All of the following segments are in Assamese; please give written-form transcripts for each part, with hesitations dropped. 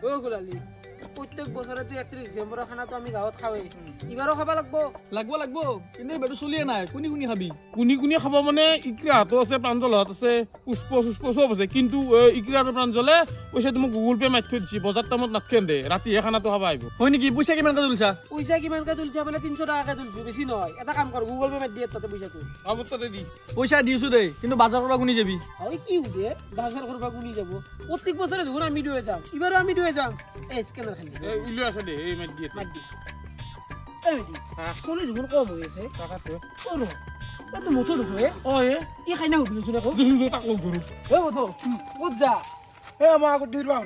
ও গুলালি প্ৰত্যেক বছৰে তুই 31 ডিসেম্বৰেৰ খানা তো আমি গাঁৱত খাওঁই এবারও খাবা লাগবো কিন্তু বেটো চলিয়ে নাই কোনি খাবি কোনি খাব মানে ইকৰাটো আছে প্ৰাঞ্জলহত আছে পুষ্প সব আছে কিন্তু ইকৰাটো প্ৰাঞ্জলে পইচা তুমি গুগল পে মাৰি থৈ দিছি বজাৰ টাইমত নাথকেন দে ৰাতিহে খানাটো খাবা আহিব হয় নেকি পইচা কিমানকে তুলছা মানে 300 টাকাকে তুলছো বেছি নহয় এটা কাম কৰ গুগল পে মাৰি দিয়ে তাতে পইচাটো আবততে দি পইচা দিছো দে কিন্তু বাজাৰ কৰা কোনি যাবি হয় কি উদে বাজাৰ কৰবা কোনি যাব প্রত্যেক বছরে যখন আমি দিয়ে যাম এবারও আমি দিয়ে যাম এই স্ক্যানার খালি এই উলিয়া আছে দে এই মাৰি দিয়ে এই চলি যখন কম হৈ আছে টাকাটো ওনো এত মতো ঢুকে ই খাইনা হুদিছো না তাক লগ ধৰো ঐ মতো ক'ত যা মই আগত দিবা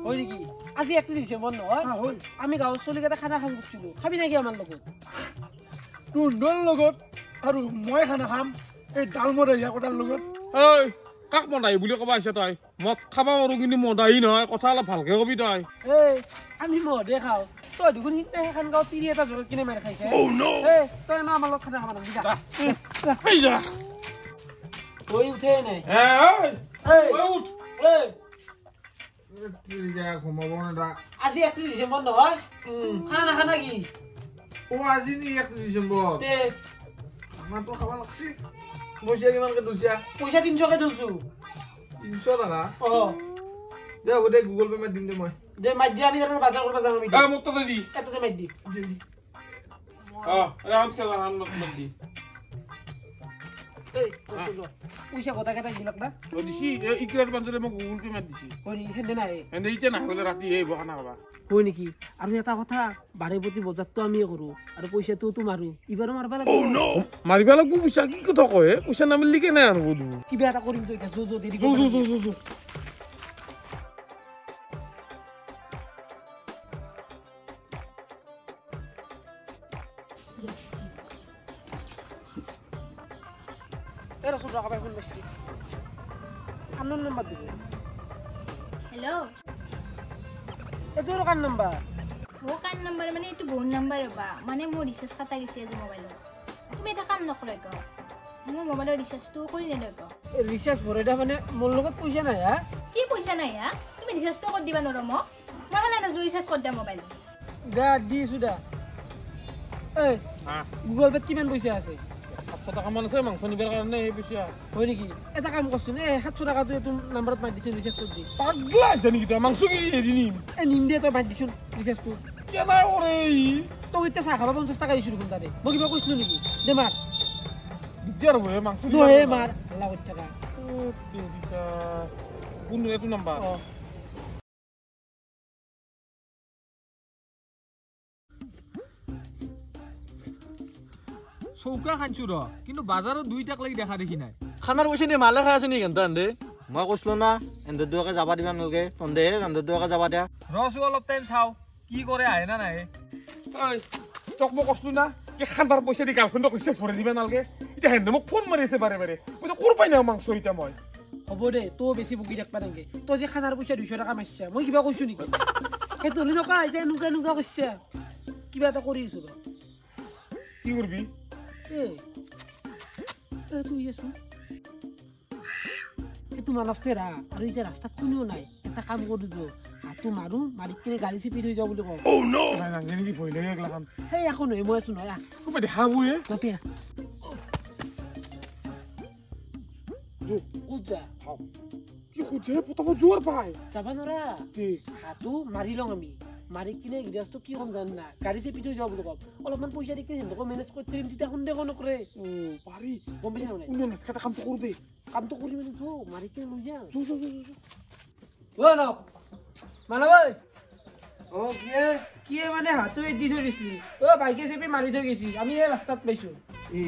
হয় নেকি আজি 31 ডিসেম্বর নহয় আমি গাঁৱৰ চলিকেইটা খানা খাম গৈছিলো খাবি নেকি আমাৰ লগত তোৰ লগত আৰু মই খানা খাম এই ডালমৰা ইয়াকটাৰ লগত ঐ কাক মদাই বুলি কবা আহিছে তই মদ খাবা মাৰো কিন্তু মদাই নহয় কথা অলপ ভালকে কবি তই এই আমি মদে খাওঁ তই দেখোন সিদিনা সেইখন গাঁৱত তিৰি এটা জোৰত কিনে মাৰি খাইছে এই তই আমাৰ লগত খানা খাবা নালাগে যা তই উঠে নাই উঠ ঘুমাব না আজি 31 ডিসেম্বর নহয় খানা কি আজি নি 31 ডিসেম্বর আমাৰটো খাব লাগছি পইচা কিমানকে তুলছা পইচা 300 কে তুলছো 300 টাকা দে হ'ব দে গুগল পে মাৰি দিম দে মই দে মাই দিয়া আমি তাৰ বাজাৰ কৰিব যাম আমি মোক তো দি এটাতে মাই দি দি পইচা কথা কেইটা দিলক না দিছি ইকৰাৰ বাঞ্জলে মই গুগল পে মাৰি দিছি হয় নেকি সেন্দে নাই এনে এতিয়া নাহিলে ৰাতি আহিব খানা খাবা হয় নেকি আৰু এটা কথা বাৰে প্ৰতি বজাৰটো আমি কৰো আৰু পইচাটো মাৰো ইবাৰো মাৰবা লাগিব মাৰিবা লাগব পইচা কি কথা কয় পইচা নামিলি কেনে আৰু বুধু কিবা এটা কৰিম তো এতিয়া জো দেৰি এরা সব রাখা এখন বেশি আননোন নাম্বার দিব হ্যালো এটো কার নাম্বার মো কার নাম্বার মানে এটো বোন নাম্বার বা মানে মো রিচার্জ খাতা গেছে আজি মোবাইলত তুমি এটা কাম নকৰে ক মো মোবাইলৰ ৰিচাৰ্জটো কৰি নেলৈ ক ৰিচাৰ্জ ভৰেটা মানে মোৰ লগত পয়সা নাই হ্যাঁ কি পইচা নাই হা তুমি ৰিচাৰ্জটো কৰি দিবা নৰম মই হালা না ৰিচাৰ্জ কৰি দে মোবাইল দা দিছো দা এই গুগল পে কিমান পয়সা আছে 700 টাকা মান আছে মাংস নিবার কাৰণে এই পইচা হয় নেকি এটা কাম কৰছুন এই 700 টাকা তুই এটো নাম্বাৰত মাই দিছিস ৰিচাৰ্জ কৰি দি পাগলা আছে নেকি তই মাংস কি দিনিম এ নিম দে তই মাই দিছুন রিচার্জটো কেনা ওরে তই ইতে চা খাবা 50 টাকা দিছু দেখোন তারে মই কিবা কইছলো নেকি দে মার দিয়ার বহে মাংস নো হে মার আল্লাহ কই টাকা ও তেরিকা কোন এটো নাম্বার চৌকা খাইছো ৰ কিন্তু বাজাৰত 2 টাক লাগি দেখা দেখি নাই খানাৰ পইচা নে মালে খাই আছে নি কেনটা আন্দে মই কৈছলো না এন্দৰ দুৱাকে যাবা দিবা নলগে তন্দেহে এন্দৰ দুৱাকে যাবা দিয়া ৰসু অলপ টাইম চাও কি কৰে আহে না নাই ঐ তক মই কষ্টু না কি খান্দাৰ পইচা দি গাৰ্লফ্ৰেণ্ডক ৰিচাৰ্জ ভৰাই দিবা নালগে এতিয়া হেন্দে মোক ফোন মাৰি আছে বাৰে মই তো কৰ পাই না মাংস ইটা মই হ'ব দে তো বেছি বুকি রাখবা নাগে তো যে খানার পয়সা 200 টাকা মারছা মই কিবা কইছো নেকি হে তোলি নকা যে নুকা কইছা কিবা এটা কৰি আছো কি করবি এ তুই এসো তোমার লফতেরা আর এই যে রাস্তা কোনিও নাই একটা কাম করে দিও হাতু মারু মারি কিনে গাড়ি চিপি হয়ে যাও বলে কও ও নো না না কি ভয় লাগে একলা কাম হেই এখন নয় মই আছো নয় খুব দেখাবুয়ে লপিয়া কুজা কি খুঁজে পতক জোর পায় যাবা নরা কি হাতু মারি লং আমি মারি কিনে গিরাস তো কি কম জান না গাড়ি চিপি হয়ে যাও বলে কও অলপমান পয়সা দি কিনে দেখো ম্যানেজ করতে দিম দিতা কোন দেখো নকরে ও পারি গম পাইছ না কোন না কাটা কাম তো কর দে কাম তো করি মানে তো মারি কিনে লই যা জো ও না মানা ভাই ও কি মানে হাতু এদি থৈ দিছলি ও বাইকে চেপি মারি থৈ গেছি আমি এই রাস্তাত পাইছো এ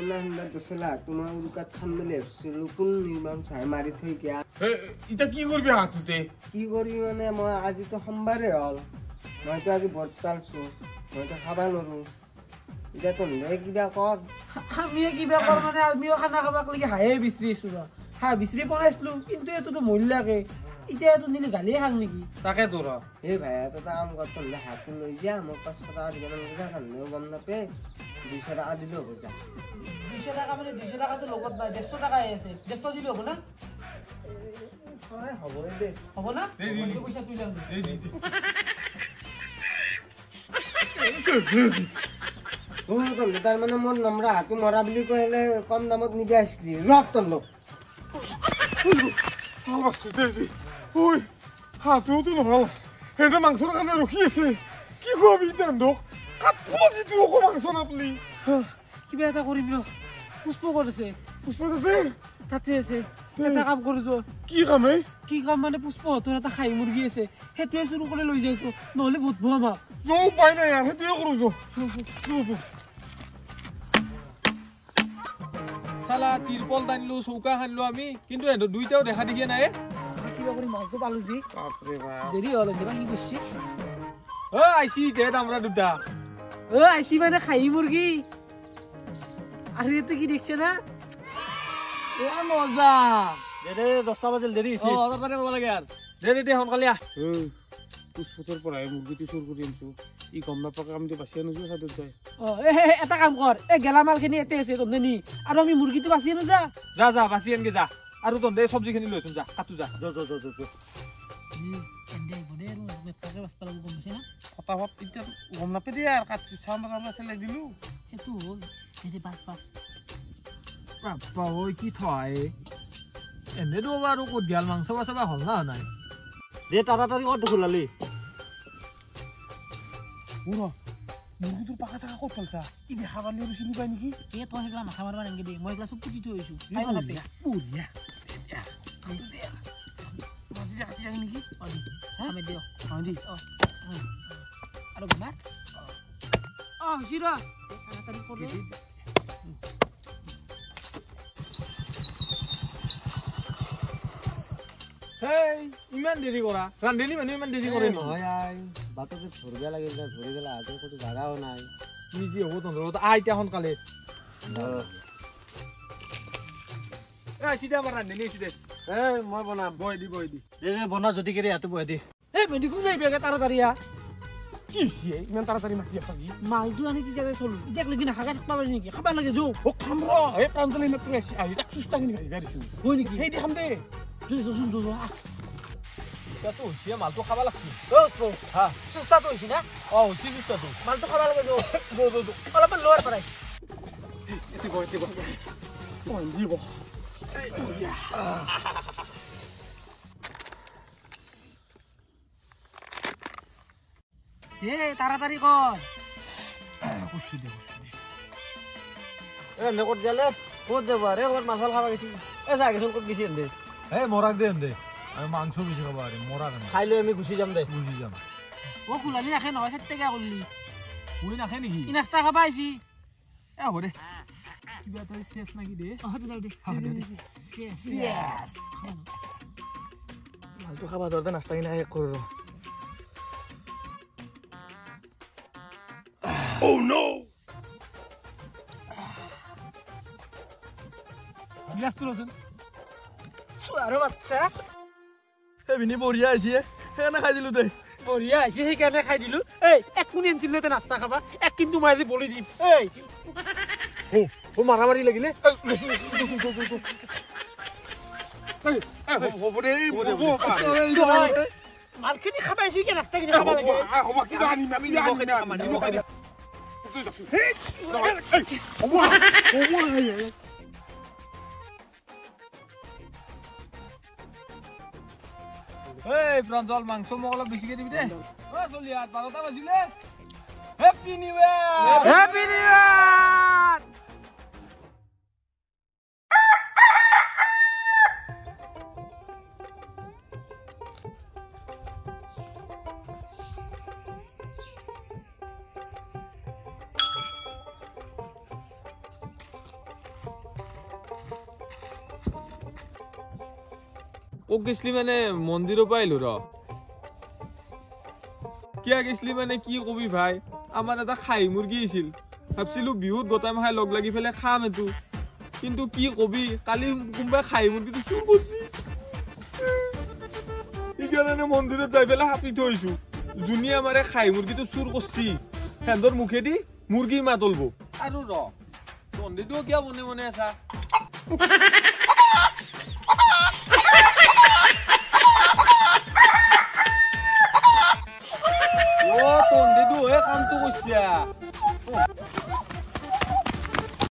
না না দছলা তোমার উকাত খাম বলে লুকুন নির্মাণ চাই মারি থই গিয়া ইটা কি করবি হাতুতে কি করি মানে মই আজি তো সোমবারে হল মই তো আজি বর্তালছো মই তো খাবা নরু এটা তো নে কিবা কর আমি কিবা কর মানে আমিও খানা খাবাক লাগি হায়ে বিচৰিছো হা বিচৰি পনাইছলো কিন্তু এটো তো মূল্য লাগে ইটা এটো নিলি গালিয়ে খাং নেকি তাকে তোর এ ভাই এত কাম করতে হাতে লই যা মোক 500 টাকা দিবেন না কান্নেও বন্ধ পে 200 টাকা দিলেও হ'ব যা 200 টাকা মানে 200 টাকাটো লগত নাই 150 টাকাই আছে 150 দিলে হ'ব না হয় হ'ব দে হ'ব না পইচা তুই যাম তাৰ মানে মোৰ নম্ৰা হাতু মৰা বুলি কইলে কম দামত নিবি আসলি ৰক তল ওই হাতুটো নহল এটা মাংসৰ কাৰণে ৰখি আছে কি খোৱাবি তান্দক কাটব যিটো অক মাংস নাপলি কিবা এটা কৰিম ৰ পুষ্প কৰিছে পুষ্প আছে তাতে আছে এটা কাম কৰিছো কি কামে কি কাম মানে পুষ্প হতৰ এটা খাই মুৰ্গী আছে হেতে চুৰু কৰি লৈ যাইছো নহলে বহুত ভম যৌ উপায় নাই আৰু সেইটোৱে কৰো যৌ চালা তিৰপল টানিলো চৌকা খানিলো আমি কিন্তু এহেঁতৰ দুইটাও দেখা দেখিয়ে নাই কিবা কৰি মাছটো পালো যি বাপৰে বাপ দেৰি হ'ল এনেবা কি কৰিছি আইছি দে আমৰা দুটা আইছি মানে খাই মুৰ্গী আৰু এতে কি দেখছ না মজা দে 10টা বাজিল দেৰি হৈছে অলপ মানে ক'ব লাগে আৰু দে সোনকালে আহ পুষ্পতৰ পৰাই মুৰ্গীটো চুৰ কৰি আনিছো ই গম নাপাকে আমি বাচি আনিছো চাইডত যায় এটা কাম কৰ এই গেলামাল খিনি এতে আছে তহঁতে নি আৰু আমি মুৰ্গীটো বাচি আনো যা যা বাচি আনগে যা আৰু তহঁতে চব্জিখিনি লৈছোন যা কাটো যা ফটাফট এতিয়া গম নাপাই দিয়া আৰু কাটি চাউণ্ড চেলাই দিলো সেইটো হ'ল এই পাঁচ বাপ্পা ঐ কি থয় এনেতো বাৰু ক'ত গেল মাংস বাচাবা হ'ল না নাই দে তাড়াতাড়ি কত খুলালি মুৰ্গীটোৰ পাকা চাকা ক'ত ফলছা ই দেখা পালি আৰু চিনি পাই নেকি এই তই সেইগিলা মাথা মাৰিব নালাগে দেই মই এইগিলা চব পুতি থৈ আহিছো বঢ়িয়া নেকি আমি দিওঁ আৰু গুণা হৈছে ৰ তাড়াতাড়ি কৰে হেই ইমান দেৰি কৰা ৰান্ধনি মানুহ ইমান দেৰি কৰে নহয় আই বাটতে ধৰিব লাগিল ধৰি গেলা আজি ক'তো জাগাও নাই নিজে হ'ব তহঁতৰ আইতা সোনকালে চিধা আমাৰ ৰান্ধনি আহিছে দে মই বনাম বই দি দে বনা যদি কেৰে হাতু বহে দি এই মেডিকো নাই বেগে তাড়াতাড়ি কি হৈছে ইমান তাড়াতাড়ি মাতি আছা যি মালটো আনি তেতিয়া চলো এতিয়া লাগি নাখাকে থাকবা পাৰি নেকি খাবা লাগে যৌ খাম ৰ এই প্ৰাঞ্জলি মাত্ৰ আহি তাক চিষ্টাখিনি ভাজিবা দিছো হয় নেকি সেই দেখাম দে তো হৈছে মালটো খাব লাগছি চেষ্টাটো হৈছে না হৈছে চিষ্টাটো মালটো খাবা লাগে যৌ অলপমান লোৱাৰ পৰাই দিব তাড়াতাড়ি কৰ ক'ত গেলে ক'ত যাব আৰে ক'ত মাছল খাবা গেছি যা গেছোন ক'ত গেছি এন্দে মৰাক দে আমি মাংস বেছি খাব পাৰিম মৰা কাৰণে খাই লৈ আমি গুচি যাম দে বুজি যাম খুলালি নাখে নহয় চেটেকা কৰলি শুই নাখে নেকি ই নাস্তা খাবা আহিছি হ'ব দে কিবা এটা চেচ নাকি দে মালটো খাবা ধৰতে নাস্তা কিনা শেষ কৰো ৰ গিলাসটো লচোন আৰু বাচ্চা ভিনি বঢ়িয়া আহিছে সেইকাৰণে খাই দিলো দে বঢ়িয়া আহিছে সেইকাৰণে খাই দিলো এই এক কোনি আনিছিলো তই নাস্তা খাবা এক কিন্তু মই আজি বলি দিম মাৰা মাৰি লাগিলে হ'ব দে মালখিনি খাবা আহিছো কি নাস্তা কিনি খাবা লাগে হ'ব কিবা আনিম আমি প্ৰাঞ্জল মাংস মোক অলপ বেছিকে দিবি দে চলি 12টা বাজিলে হেপী নিউ ইয়াৰ কক গেছলি মানে মন্দিৰৰ পৰা আহিলো ৰ কিয় গেছলি মানে কি কবি ভাই আমাৰ এটা খাহী মুৰ্গী আছিল ভাবছিলো বিহুত গোটাই মাখাই লগ লাগি পেলাই খাম এইটো কিন্তু কি কবি কালি কোনোবাই খাহী মুৰ্গীটো চুৰ কৰিছি সেইকাৰণে মন্দিৰত যাই পেলাই হাপি থৈছো যোনে আমাৰ খাহী মুৰ্গীটো চুৰ কৰিছি সিহঁতৰ মুখেদি মুৰ্গীৰ মাত ওলব আৰু ৰ তন্দেটো কিয় মনে মনে আছা অ তন্দেটো কামটো কৰিছা